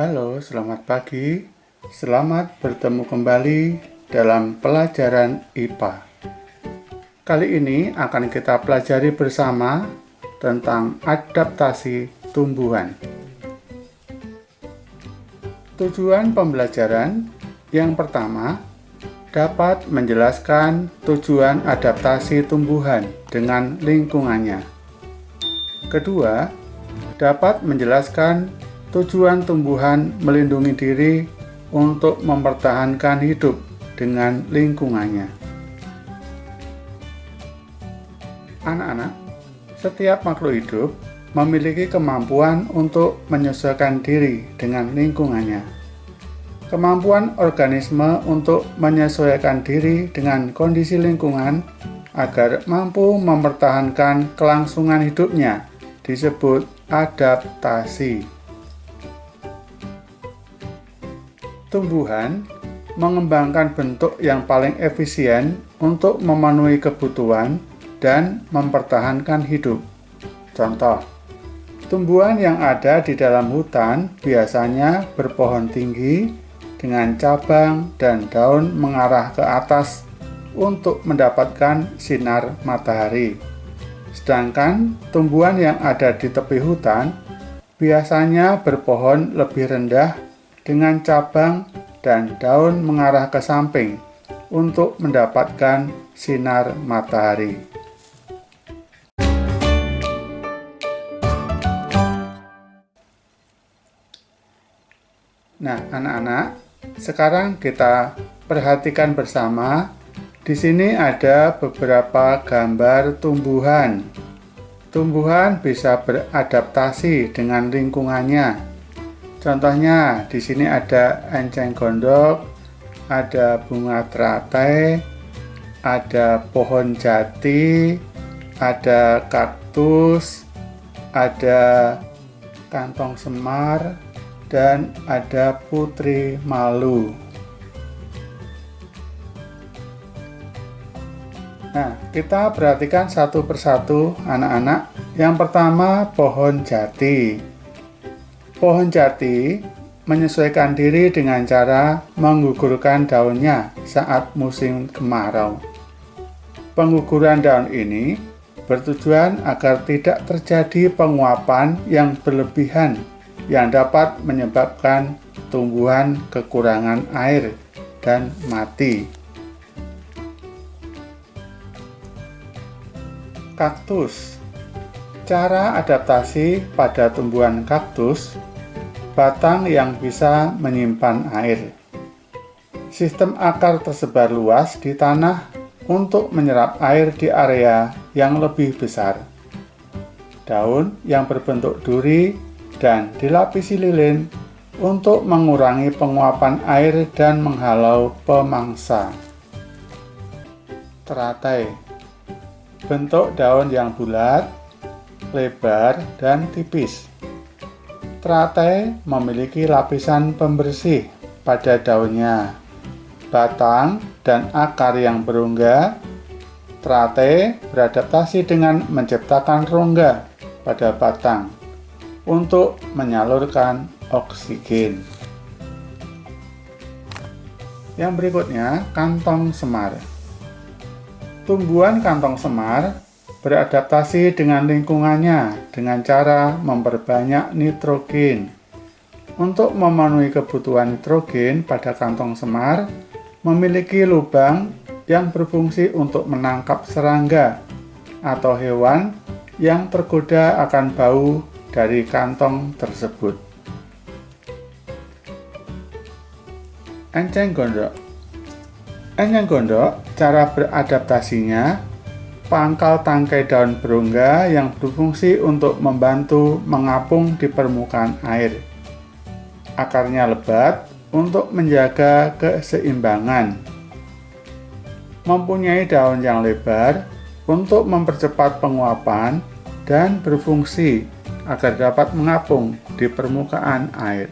Halo, selamat pagi. Selamat bertemu kembali dalam pelajaran IPA. Kali ini akan kita pelajari bersama tentang adaptasi tumbuhan. Tujuan pembelajaran yang pertama dapat menjelaskan tujuan adaptasi tumbuhan dengan lingkungannya. Kedua, dapat menjelaskan tujuan tumbuhan melindungi diri untuk mempertahankan hidup dengan lingkungannya. Anak-anak, setiap makhluk hidup memiliki kemampuan untuk menyesuaikan diri dengan lingkungannya. Kemampuan organisme untuk menyesuaikan diri dengan kondisi lingkungan agar mampu mempertahankan kelangsungan hidupnya disebut adaptasi. Tumbuhan mengembangkan bentuk yang paling efisien untuk memenuhi kebutuhan dan mempertahankan hidup. Contoh, tumbuhan yang ada di dalam hutan biasanya berpohon tinggi dengan cabang dan daun mengarah ke atas untuk mendapatkan sinar matahari. Sedangkan tumbuhan yang ada di tepi hutan biasanya berpohon lebih rendah dengan cabang dan daun mengarah ke samping untuk mendapatkan sinar matahari. Nah, anak-anak, sekarang kita perhatikan bersama. Di sini ada beberapa gambar tumbuhan. Tumbuhan bisa beradaptasi dengan lingkungannya. Contohnya, di sini ada enceng gondok, ada bunga teratai, ada pohon jati, ada kaktus, ada kantong semar, dan ada putri malu. Nah, kita perhatikan satu persatu anak-anak. Yang pertama, pohon jati. Pohon jati menyesuaikan diri dengan cara menggugurkan daunnya saat musim kemarau. Pengguguran daun ini bertujuan agar tidak terjadi penguapan yang berlebihan yang dapat menyebabkan tumbuhan kekurangan air dan mati. Kaktus. Cara adaptasi pada tumbuhan kaktus, batang yang bisa menyimpan air. Sistem akar tersebar luas di tanah untuk menyerap air di area yang lebih besar. Daun yang berbentuk duri dan dilapisi lilin untuk mengurangi penguapan air dan menghalau pemangsa. Teratai. Bentuk daun yang bulat, lebar, dan tipis. Teratai memiliki lapisan pembersih pada daunnya, batang, dan akar yang berongga. Teratai beradaptasi dengan menciptakan rongga pada batang untuk menyalurkan oksigen. Yang berikutnya, kantong semar. Tumbuhan kantong semar beradaptasi dengan lingkungannya dengan cara memperbanyak nitrogen. Untuk memenuhi kebutuhan nitrogen pada kantong semar, memiliki lubang yang berfungsi untuk menangkap serangga atau hewan yang tergoda akan bau dari kantong tersebut. Enceng gondok. Enceng gondok, cara beradaptasinya, pangkal tangkai daun berongga yang berfungsi untuk membantu mengapung di permukaan air. Akarnya lebat untuk menjaga keseimbangan. Mempunyai daun yang lebar untuk mempercepat penguapan dan berfungsi agar dapat mengapung di permukaan air.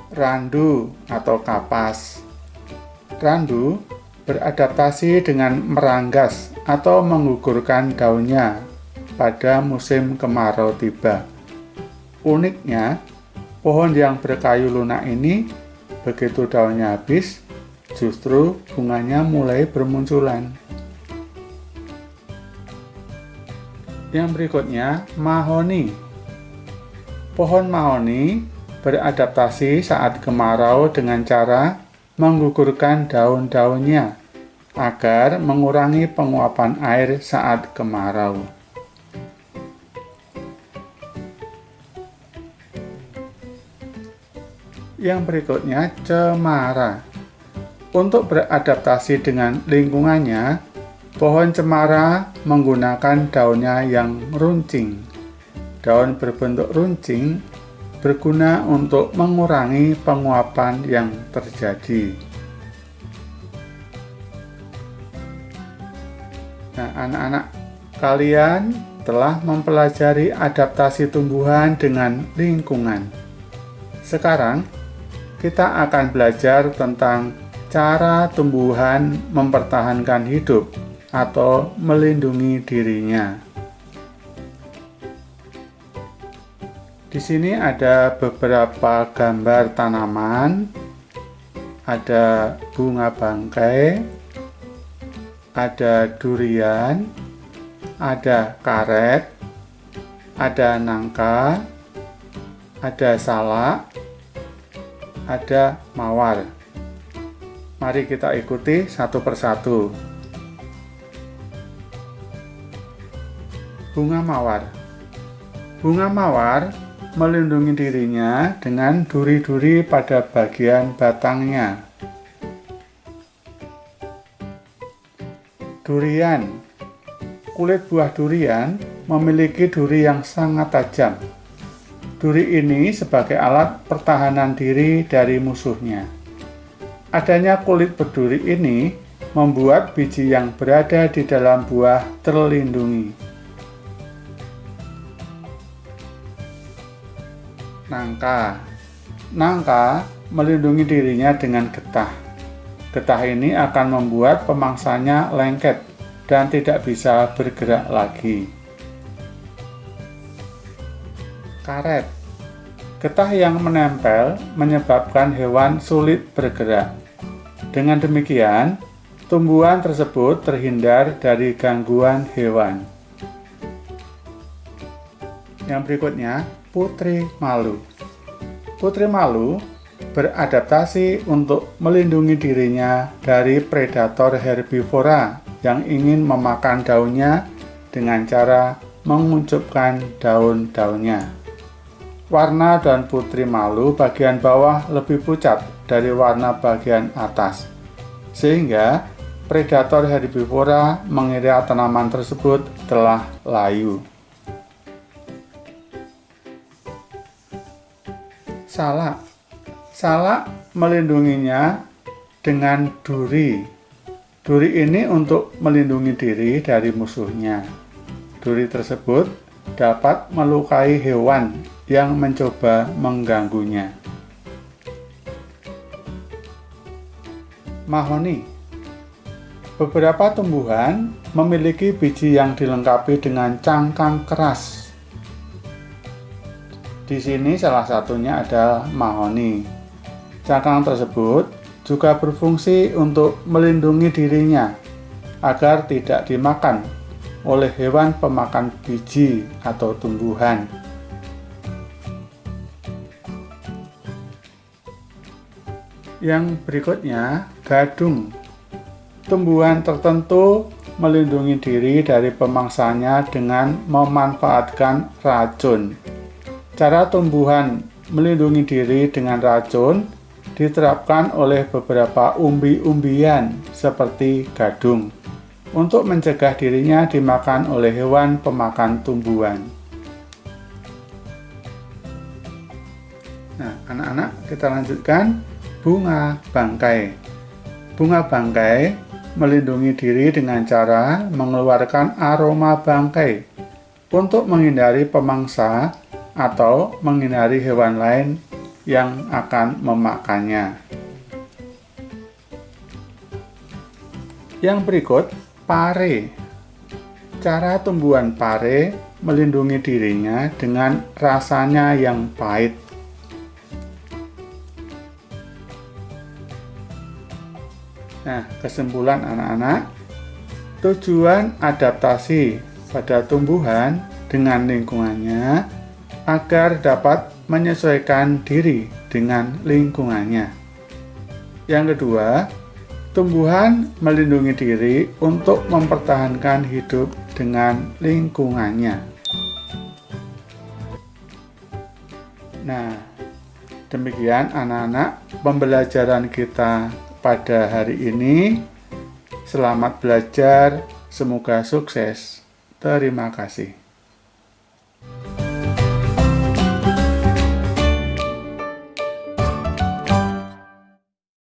Randu atau kapas. Randu beradaptasi dengan meranggas atau menggugurkan daunnya pada musim kemarau tiba. Uniknya, pohon yang berkayu lunak ini begitu daunnya habis, justru bunganya mulai bermunculan. Yang berikutnya, mahoni. Pohon mahoni beradaptasi saat kemarau dengan cara menggugurkan daun-daunnya agar mengurangi penguapan air saat kemarau. Yang berikutnya, cemara. Untuk beradaptasi dengan lingkungannya, pohon cemara menggunakan daunnya yang runcing. Daun berbentuk runcing berguna untuk mengurangi penguapan yang terjadi. Nah, anak-anak, kalian telah mempelajari adaptasi tumbuhan dengan lingkungan. Sekarang, kita akan belajar tentang cara tumbuhan mempertahankan hidup atau melindungi dirinya. Di sini ada beberapa gambar tanaman, ada bunga bangkai, ada durian, ada karet, ada nangka, ada salak, ada mawar. Mari kita ikuti satu persatu. Bunga mawar. Bunga mawar melindungi dirinya dengan duri-duri pada bagian batangnya. Durian. Kulit buah durian memiliki duri yang sangat tajam. Duri ini sebagai alat pertahanan diri dari musuhnya. Adanya kulit berduri ini membuat biji yang berada di dalam buah terlindungi. Nangka. Nangka melindungi dirinya dengan getah. Getah ini akan membuat pemangsanya lengket dan tidak bisa bergerak lagi. Karet. Getah yang menempel menyebabkan hewan sulit bergerak. Dengan demikian, tumbuhan tersebut terhindar dari gangguan hewan. Yang berikutnya, putri malu. Putri malu beradaptasi untuk melindungi dirinya dari predator herbivora yang ingin memakan daunnya dengan cara menguncupkan daun-daunnya. Warna daun putri malu bagian bawah lebih pucat dari warna bagian atas, sehingga predator herbivora mengira tanaman tersebut telah layu. Salak. Salak melindunginya dengan duri. Duri ini untuk melindungi diri dari musuhnya. Duri tersebut dapat melukai hewan yang mencoba mengganggunya. Mahoni. Beberapa tumbuhan memiliki biji yang dilengkapi dengan cangkang keras. Di sini salah satunya adalah mahoni. Cangkang tersebut juga berfungsi untuk melindungi dirinya agar tidak dimakan oleh hewan pemakan biji atau tumbuhan. Yang berikutnya, gadung. Tumbuhan tertentu melindungi diri dari pemangsanya dengan memanfaatkan racun. Cara tumbuhan melindungi diri dengan racun diterapkan oleh beberapa umbi-umbian seperti gadung untuk mencegah dirinya dimakan oleh hewan pemakan tumbuhan. Nah, anak-anak, kita lanjutkan bunga bangkai. Bunga bangkai melindungi diri dengan cara mengeluarkan aroma bangkai untuk menghindari pemangsa atau menghindari hewan lain yang akan memakannya. Yang berikut, pare. Cara tumbuhan pare melindungi dirinya dengan rasanya yang pahit. Nah, kesimpulan anak-anak, tujuan adaptasi pada tumbuhan dengan lingkungannya agar dapat menyesuaikan diri dengan lingkungannya. Yang kedua, tumbuhan melindungi diri untuk mempertahankan hidup dengan lingkungannya. Nah, demikian anak-anak pembelajaran kita pada hari ini. Selamat belajar, semoga sukses. Terima kasih.